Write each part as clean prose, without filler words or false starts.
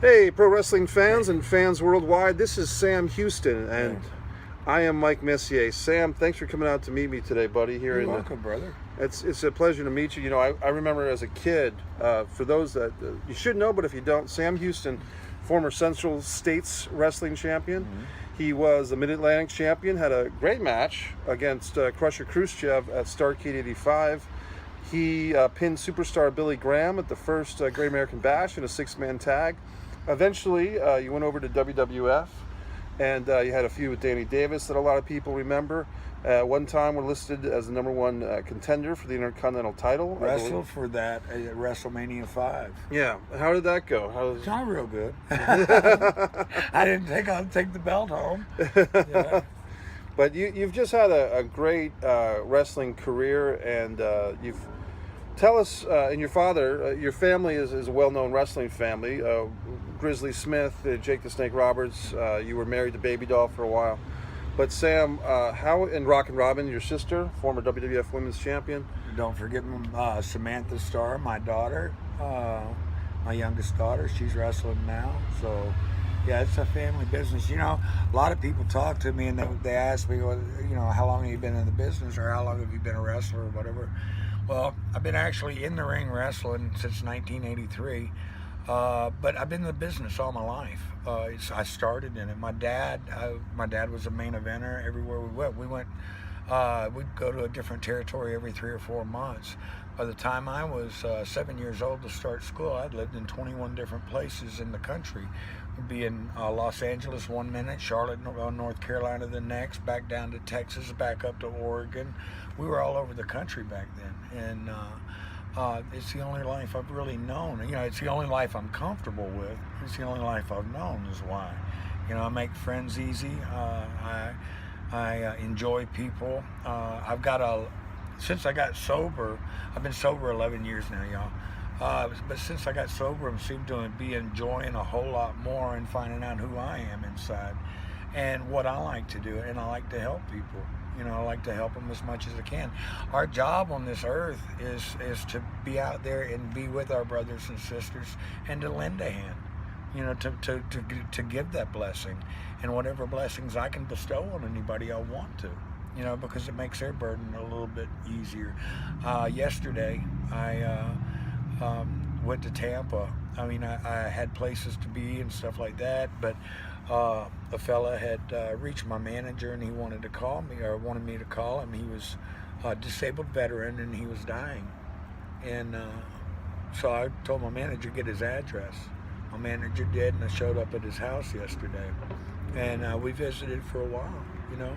Hey, pro wrestling fans and fans worldwide, this is Sam Houston, and I am Mike Messier. Sam, thanks for coming out to meet me today, buddy. You're welcome, brother. It's a pleasure to meet you. You know, I remember as a kid, for those that you should know, but if you don't, Sam Houston, former Central States wrestling champion. He was the Mid-Atlantic champion, had a great match against Crusher Khrushchev at Starrcade 85. He pinned superstar Billy Graham at the first Great American Bash in a six-man tag. Eventually, you went over to WWF, and you had a feud with Danny Davis that a lot of people remember. One time, we're listed as the #1 contender for the Intercontinental title. Wrestled for that at WrestleMania 5. Yeah. How did that go? It's not real good. I didn't think I'd take the belt home. Yeah. But you've just had a great wrestling career, and you've tell us. And your father, your family is a well-known wrestling family. Grizzly Smith, Jake the Snake Roberts. You were married to Baby Doll for a while. But Sam, how and Rockin' Robin, your sister, former WWF Women's Champion. Don't forget Samantha Starr, my daughter, my youngest daughter. She's wrestling now. So, yeah, it's a family business. You know, a lot of people talk to me and they ask me, well, you know, how long have you been in the business or how long have you been a wrestler or whatever. Well, I've been actually in the ring wrestling since 1983. But I've been in the business all my life. I started in it. My dad was a main eventer everywhere we went. We'd go to a different territory every 3 or 4 months. By the time I was 7 years old to start school, I'd lived in 21 different places in the country. We'd be in Los Angeles 1 minute, Charlotte, North Carolina the next, back down to Texas, back up to Oregon. We were all over the country back then. And it's the only life I've really known. You know, it's the only life I'm comfortable with. It's the only life I've known is why. You know, I make friends easy. I enjoy people. Since I got sober, I've been sober 11 years now, y'all. But since I got sober, I seem to be enjoying a whole lot more and finding out who I am inside and what I like to do. And I like to help people. You know, I like to help them as much as I can. Our job on this earth is to be out there and be with our brothers and sisters and to lend a hand, you know, to give that blessing and whatever blessings I can bestow on anybody I want to, you know, because it makes their burden a little bit easier. Yesterday, I went to Tampa. I mean, I had places to be and stuff like that, but a fella had reached my manager and he wanted to call me, or wanted me to call him. He was a disabled veteran and he was dying. And so I told my manager to get his address. My manager did, and I showed up at his house yesterday. And we visited for a while, you know.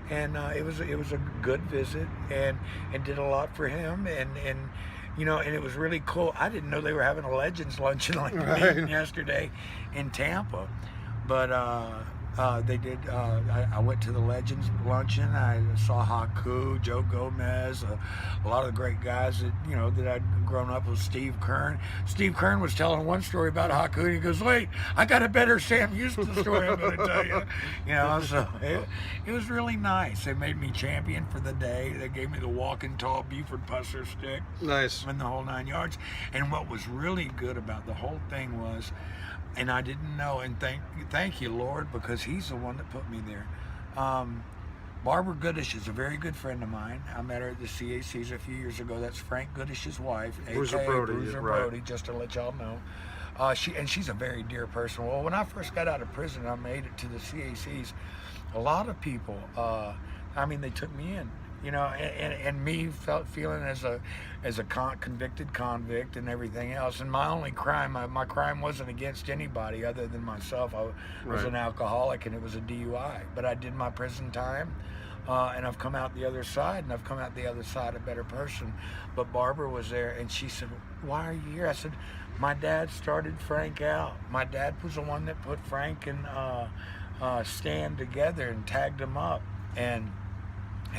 And it was a good visit and did a lot for him. And you know, and it was really cool. I didn't know they were having a Legends luncheon like yesterday in Tampa. But they did. I went to the Legends luncheon. I saw Haku, Joe Gomez, a lot of the great guys that I'd grown up with. Steve Kern. Steve Kern was telling one story about Haku, and he goes, "Wait, I got a better Sam Houston story I'm going to tell you." You know, so it was really nice. They made me champion for the day. They gave me the walking tall Buford Pusser stick. Nice. And the whole 9 yards. And what was really good about the whole thing was, and I didn't know, and thank you, Lord, because he's the one that put me there. Barbara Goodish is a very good friend of mine. I met her at the CACs a few years ago. That's Frank Goodish's wife, Bruiser Brody, just to let y'all know. She's a very dear person. Well, when I first got out of prison, I made it to the CACs. A lot of people, they took me in. You know, and me feeling as a convicted convict and everything else. And my only crime, my crime wasn't against anybody other than myself. I was an alcoholic and it was a DUI. But I did my prison time, and I've come out the other side, and I've come out the other side a better person. But Barbara was there, and she said, "Why are you here?" I said, "My dad started Frank out. My dad was the one that put Frank and Stan together and tagged them up." And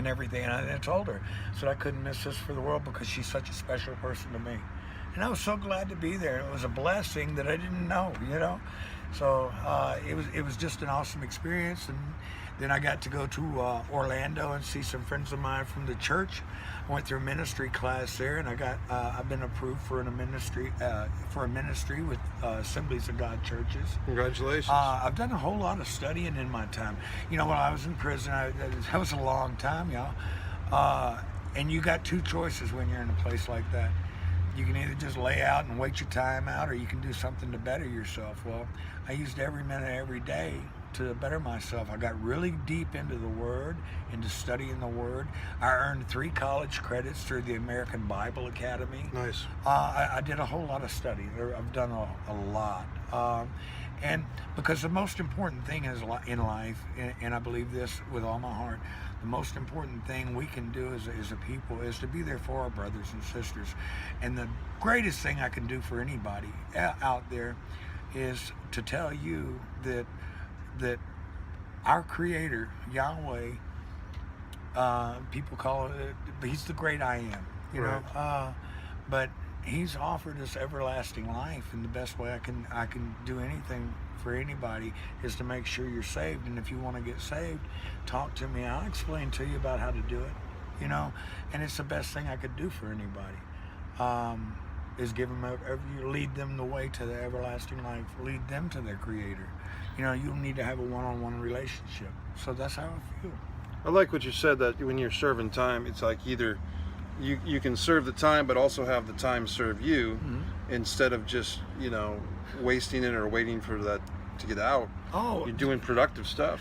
everything, and I told her, I said I couldn't miss this for the world because she's such a special person to me. And I was so glad to be there. It was a blessing that I didn't know, you know. So it was just an awesome experience. And then I got to go to Orlando and see some friends of mine from the church. I went through a ministry class there, and I've been approved for a ministry with Assemblies of God churches. Congratulations. I've done a whole lot of studying in my time. You know, when I was in prison, that was a long time, y'all. And you got two choices when you're in a place like that. You can either just lay out and wait your time out, or you can do something to better yourself. Well, I used every minute, every day to better myself. I got really deep into the Word, into studying the Word. I earned 3 college credits through the American Bible Academy. Nice. I did a whole lot of study. I've done a lot. And because the most important thing is in life, and I believe this with all my heart, the most important thing we can do as a people is to be there for our brothers and sisters. And the greatest thing I can do for anybody out there is to tell you that our Creator, Yahweh, people call it, He's the great I am, you know. But He's offered us everlasting life, and the best way I can do anything for anybody is to make sure you're saved. And if you want to get saved, talk to me. I'll explain to you about how to do it, you know. And it's the best thing I could do for anybody, is give them lead them the way to the everlasting life, lead them to their Creator. You know, you need to have a one-on-one relationship. So that's how I feel. I like what you said, that when you're serving time, it's like either you can serve the time, but also have the time serve you, instead of just, you know, wasting it or waiting for that to get out. Oh, you're doing productive stuff.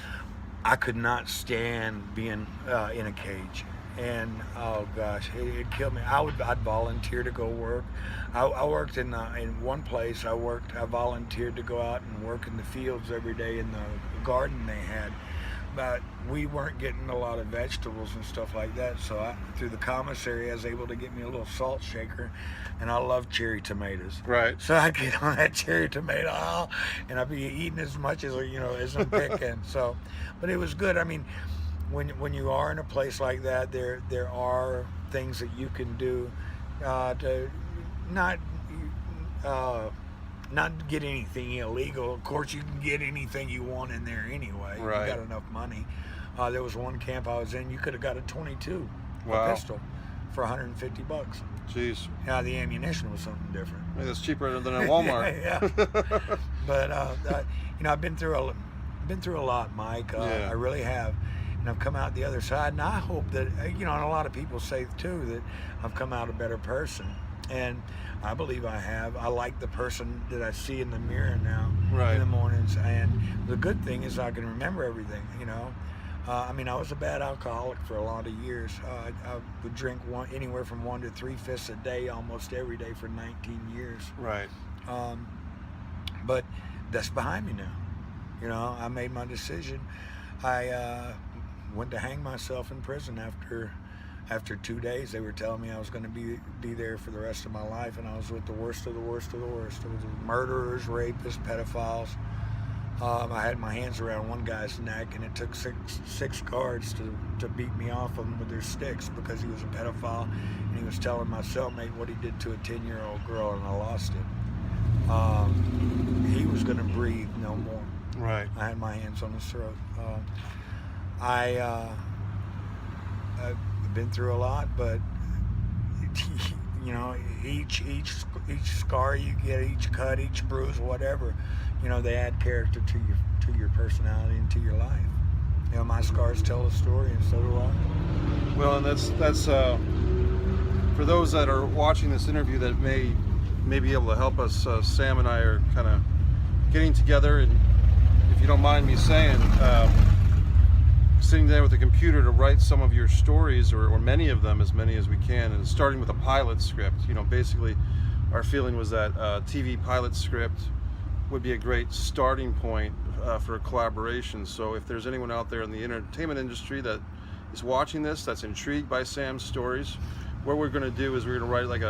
I could not stand being in a cage, and oh gosh, it killed me. I'd volunteer to go work. I worked in one place. I volunteered to go out and work in the fields every day in the garden they had. But we weren't getting a lot of vegetables and stuff like that, so through the commissary I was able to get me a little salt shaker, and I love cherry tomatoes. Right. So I get on that cherry tomato, and I'd be eating as much as, you know, as I'm picking. So, but it was good. I mean, when you are in a place like that, there are things that you can do to not get anything illegal. Of course, you can get anything you want in there anyway. Right. You got enough money. There was one camp I was in, you could have got a 22, wow, a pistol, for $150. Jeez. Yeah, the ammunition was something different. I mean, that's cheaper than at Walmart. Yeah. But you know, I've been through a lot, Mike. Yeah. I really have. And I've come out the other side, and I hope that, you know, and a lot of people say too that I've come out a better person. And I believe I have. I like the person that I see in the mirror now, Right, in the mornings. And the good thing is I can remember everything, you know. I mean, I was a bad alcoholic for a lot of years. I would drink anywhere from 1 to 3 fists a day, almost every day for 19 years. right. But that's behind me now. You know, I made my decision. I went to hang myself in prison after 2 days. They were telling me I was going to be there for the rest of my life, and I was with the worst of the worst of the worst. It was murderers, rapists, pedophiles. I had my hands around one guy's neck, and it took six guards to beat me off him with their sticks because he was a pedophile, and he was telling my cellmate what he did to a 10-year-old girl, and I lost it. He was going to breathe no more. Right. I had my hands on his throat. I've been through a lot, but you know, each scar you get, each cut, each bruise, whatever, you know, they add character to your personality and to your life. You know, my scars tell a story, and so do I. Well, and that's for those that are watching this interview that may be able to help us. Sam and I are kind of getting together, and if you don't mind me saying, sitting there with a computer to write some of your stories, or many of them, as many as we can, and starting with a pilot script. You know, basically our feeling was that TV pilot script would be a great starting point for a collaboration. So if there's anyone out there in the entertainment industry that is watching this, that's intrigued by Sam's stories, what we're going to do is we're going to write like a